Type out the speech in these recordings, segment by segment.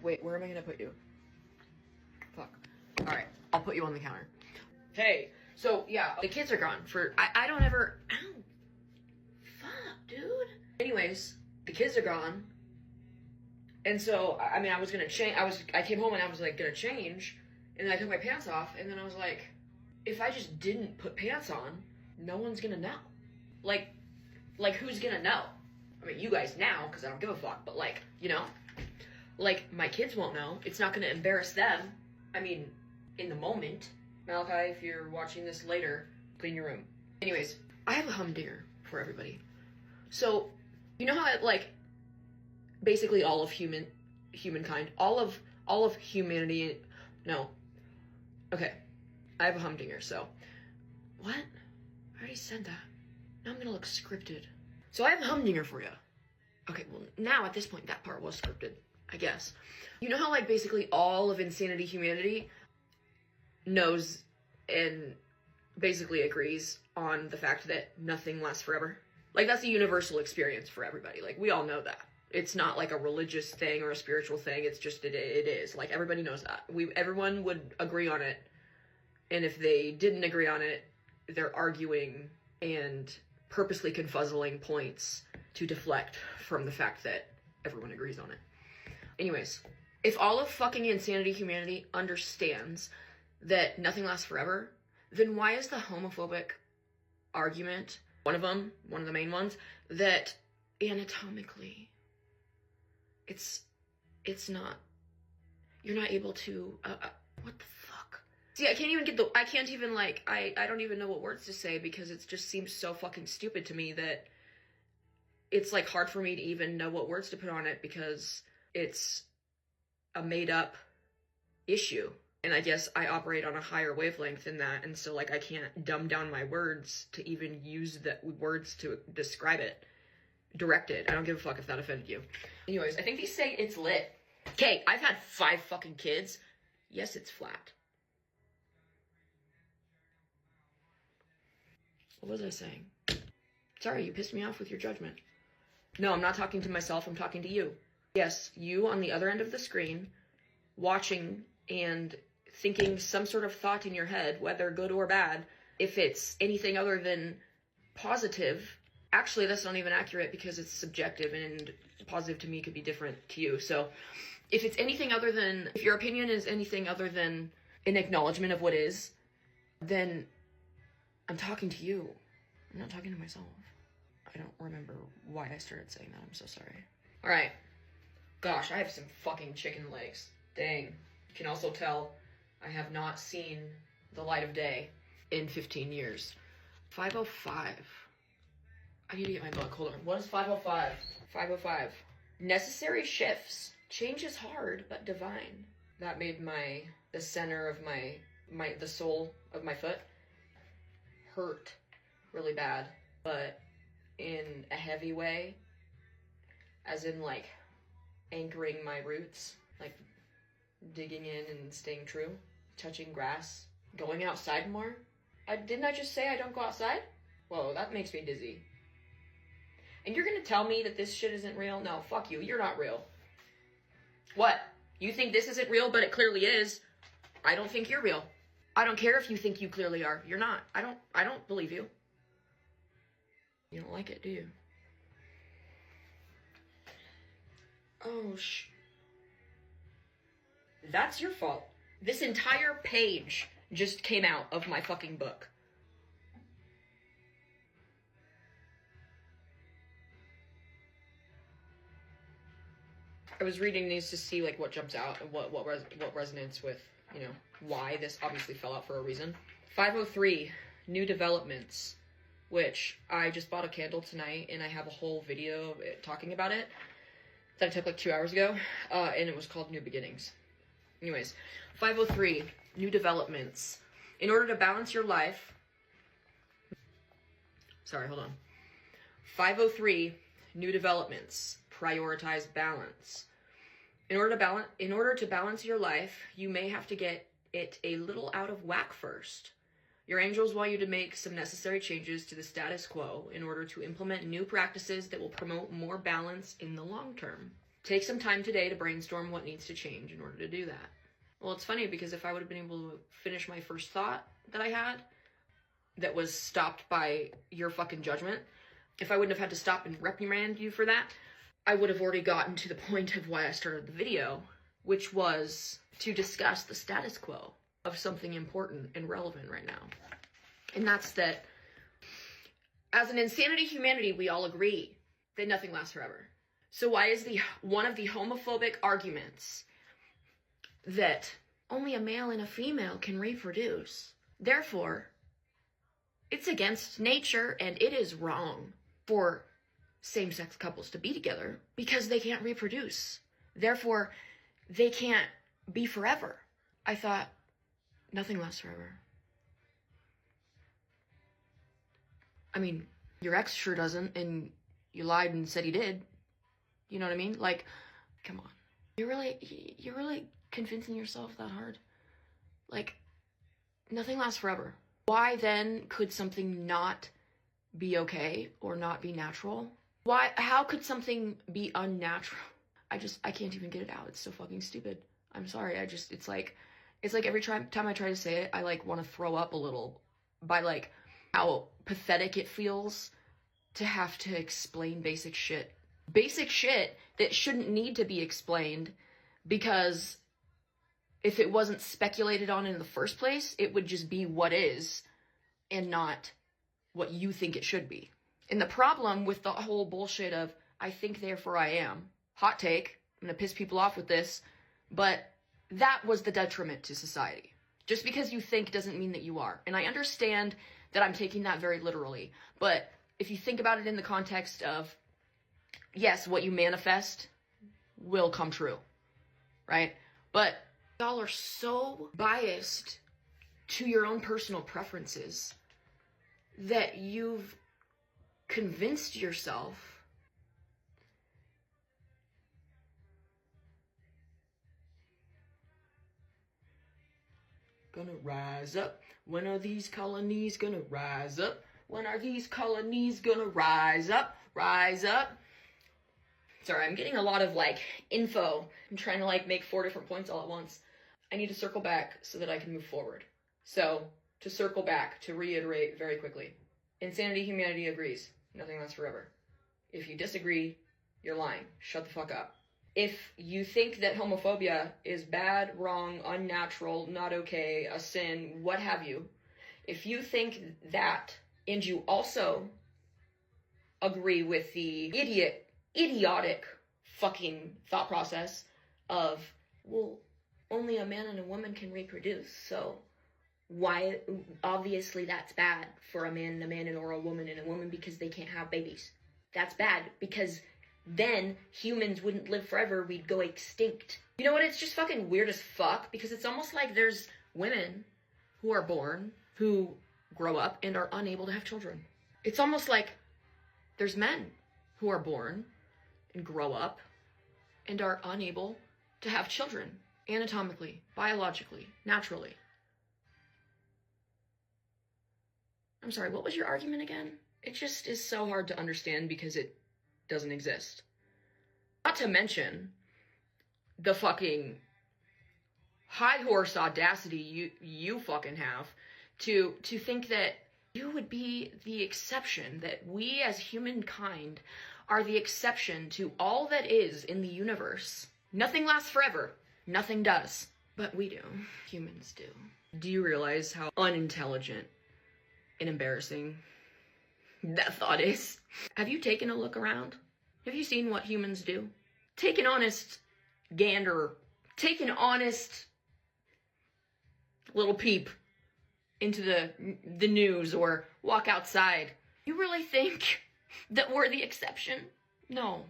Wait, where am I gonna put you? Fuck. Alright, I'll put you on the counter. Hey, so yeah, the kids are gone for, I don't ever, ow. Fuck, dude. Anyways, the kids are gone. And so, I mean, I was gonna change, I came home and I was like gonna change, and then I took my pants off, and then I was like, if I just didn't put pants on, no one's gonna know. Like who's gonna know? I mean, you guys now, because I don't give a fuck, but like, you know? Like, my kids won't know. It's not gonna embarrass them. I mean, in the moment. Malachi, if you're watching this later, clean your room. Anyways, I have a humdinger for everybody. So, you know how, like, basically all of humankind, all of humanity, no. Okay, I have a humdinger, so. What? I already said that. Now I'm gonna look scripted. So I have a humdinger for you. Okay, well, now at this point, that part was scripted, I guess. You know how, like, basically all of insanity humanity knows and basically agrees on the fact that nothing lasts forever? Like, that's a universal experience for everybody. Like, we all know that. It's not like a religious thing or a spiritual thing. It's just, it is. Like, everybody knows that. Everyone would agree on it. And if they didn't agree on it, they're arguing and purposely confuzzling points to deflect from the fact that everyone agrees on it. Anyways, if all of fucking insanity humanity understands that nothing lasts forever, then why is the homophobic argument, one of the main ones, that anatomically, it's not, you're not able to, what the fuck? See, I can't don't even know what words to say because it just seems so fucking stupid to me that it's like hard for me to even know what words to put on it because it's a made up issue. And I guess I operate on a higher wavelength than that. And so like I can't dumb down my words to even use the words to describe it. Direct it. I don't give a fuck if that offended you. Anyways, I think they say it's lit. Okay, I've had 5 fucking kids. Yes, it's flat. What was I saying? Sorry, you pissed me off with your judgment. No, I'm not talking to myself, I'm talking to you. Yes, you on the other end of the screen, watching and thinking some sort of thought in your head, whether good or bad. If it's anything other than positive, actually that's not even accurate because it's subjective and positive to me could be different to you. So if your opinion is anything other than an acknowledgement of what is, then I'm talking to you. I'm not talking to myself. I don't remember why I started saying that. I'm so sorry. All right. Gosh, I have some fucking chicken legs. Dang. You can also tell I have not seen the light of day in 15 years. 5:05. I need to get my book. Hold on. What is 5:05? 5:05. Necessary shifts. Change is hard, but divine. That made the center of the sole of my foot hurt really bad, but in a heavy way, as in like anchoring my roots, like digging in and staying true, touching grass, going outside more. Didn't I just say I don't go outside? Whoa, that makes me dizzy. And you're gonna tell me that this shit isn't real? No, fuck you, you're not real. What? You think this isn't real, but it clearly is. I don't think you're real. I don't care if you think you clearly are. You're not. I don't believe you. You don't like it, do you? Oh, that's your fault. This entire page just came out of my fucking book. I was reading these to see like what jumps out and what resonates with, you know, why this obviously fell out for a reason. 5:03, new developments, which I just bought a candle tonight and I have a whole video of it talking about it that I took like 2 hours ago, and it was called New Beginnings. Anyways, 5:03, new developments. In order to balance your life, sorry, hold on. 5:03, new developments. Prioritize balance. In order to balance your life, you may have to get it a little out of whack first. Your angels want you to make some necessary changes to the status quo in order to implement new practices that will promote more balance in the long term. Take some time today to brainstorm what needs to change in order to do that. Well, it's funny because if I would have been able to finish my first thought that I had, that was stopped by your fucking judgment, if I wouldn't have had to stop and reprimand you for that, I would have already gotten to the point of why I started the video, which was to discuss the status quo of something important and relevant right now. And that's that as an insanity humanity, we all agree that nothing lasts forever. So why is one of the homophobic arguments that only a male and a female can reproduce? Therefore, it's against nature and it is wrong for same-sex couples to be together because they can't reproduce. Therefore, they can't be forever. I thought, nothing lasts forever. I mean, your ex sure doesn't, and you lied and said he did. You know what I mean? Like, come on. You're really convincing yourself that hard? Like, nothing lasts forever. Why then could something not be okay or not be natural? How could something be unnatural? I can't even get it out. It's so fucking stupid. I'm sorry. It's like every time I try to say it, I like want to throw up a little by like how pathetic it feels to have to explain basic shit. Basic shit that shouldn't need to be explained, because if it wasn't speculated on in the first place, it would just be what is and not what you think it should be. And the problem with the whole bullshit of I think therefore I am, hot take, I'm gonna piss people off with this, but that was the detriment to society. Just because you think doesn't mean that you are. And I understand that I'm taking that very literally, but if you think about it in the context of, yes, what you manifest will come true, right? But y'all are so biased to your own personal preferences that you've convinced yourself gonna rise up. When are these colonies gonna rise up? When are these colonies gonna rise up? Rise up. Sorry, I'm getting a lot of like info. I'm trying to like make 4 different points all at once. I need to circle back so that I can move forward. So, to circle back, to reiterate very quickly. Insanity humanity agrees. Nothing lasts forever. If you disagree, you're lying. Shut the fuck up. If you think that homophobia is bad, wrong, unnatural, not okay, a sin, what have you, if you think that, and you also agree with the idiotic fucking thought process of, well, only a man and a woman can reproduce, so why, obviously that's bad for a man or a woman and a woman because they can't have babies. That's bad because then humans wouldn't live forever, we'd go extinct. You know what, it's just fucking weird as fuck, because it's almost like there's women who are born, who grow up and are unable to have children. It's almost like there's men who are born and grow up and are unable to have children, anatomically, biologically, naturally. I'm sorry, what was your argument again? It just is so hard to understand because it doesn't exist. Not to mention the fucking high horse audacity you fucking have to think that you would be the exception, that we as humankind are the exception to all that is in the universe. Nothing lasts forever. Nothing does. But we do. Humans do. Do you realize how unintelligent and embarrassing that thought is? Have you taken a look around? Have you seen what humans do? Take an honest gander. Take an honest little peep into the news or walk outside. You really think that we're the exception? No.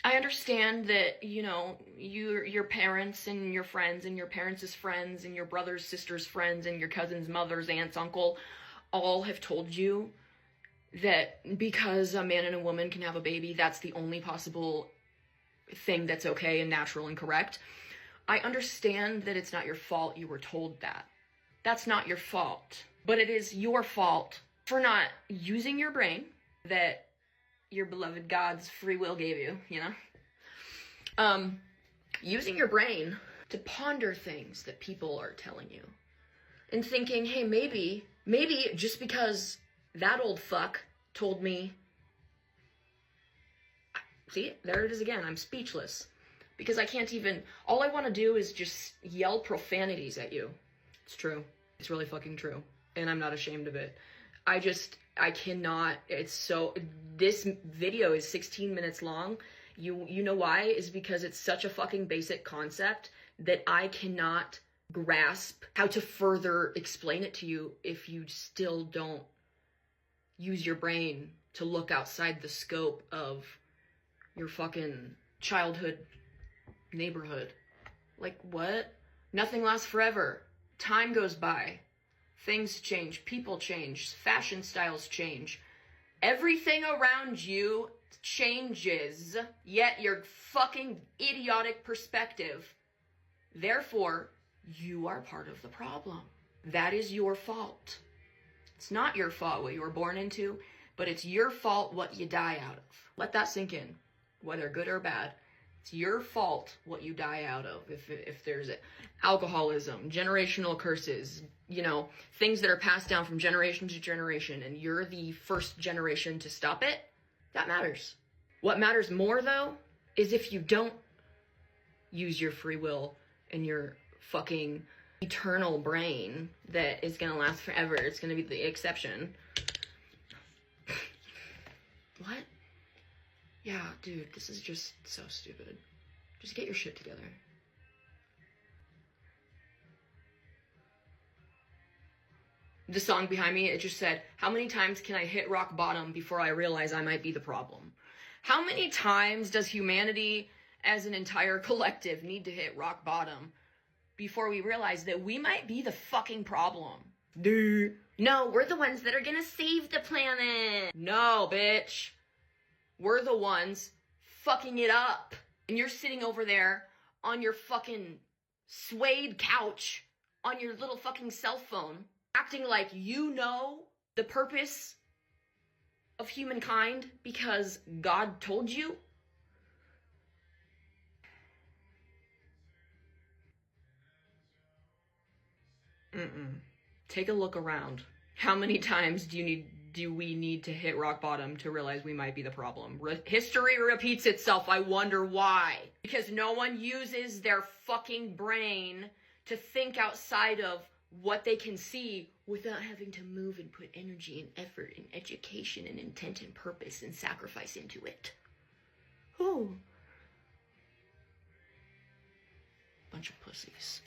I understand that, you know, your parents and your friends and your parents' friends and your brother's sister's friends and your cousin's mother's aunt's uncle all have told you that because a man and a woman can have a baby, that's the only possible thing that's okay and natural and correct. I understand that it's not your fault you were told that. That's not your fault. But it is your fault for not using your brain that your beloved God's free will gave you, you know? Using your brain to ponder things that people are telling you. And thinking, hey, maybe just because that old fuck told me. See, there it is again. I'm speechless. Because I can't even, all I want to do is just yell profanities at you. It's true. It's really fucking true. And I'm not ashamed of it. I cannot, this video is 16 minutes long. You know why? Is because it's such a fucking basic concept that I cannot grasp how to further explain it to you if you still don't use your brain to look outside the scope of your fucking childhood neighborhood. Like, what? Nothing lasts forever. Time goes by. Things change. People change. Fashion styles change. Everything around you changes, yet your fucking idiotic perspective. Therefore, you are part of the problem. That is your fault. It's not your fault what you were born into, but it's your fault what you die out of. Let that sink in, whether good or bad. It's your fault what you die out of. If there's alcoholism, generational curses, things that are passed down from generation to generation, and you're the first generation to stop it, that matters. What matters more, though, is if you don't use your free will and your fucking eternal brain that is gonna last forever. It's gonna be the exception. What? Yeah, dude, this is just so stupid. Just get your shit together. The song behind me, it just said, how many times can I hit rock bottom before I realize I might be the problem? How many times does humanity as an entire collective need to hit rock bottom before we realize that we might be the fucking problem? Dude. No, we're the ones that are gonna save the planet. No, bitch. We're the ones fucking it up. And you're sitting over there on your fucking suede couch on your little fucking cell phone, acting like you know the purpose of humankind because God told you. Take a look around. How many times do we need to hit rock bottom to realize we might be the problem? History repeats itself. I wonder why. Because no one uses their fucking brain to think outside of what they can see without having to move and put energy and effort and education and intent and purpose and sacrifice into it. Whew. Bunch of pussies.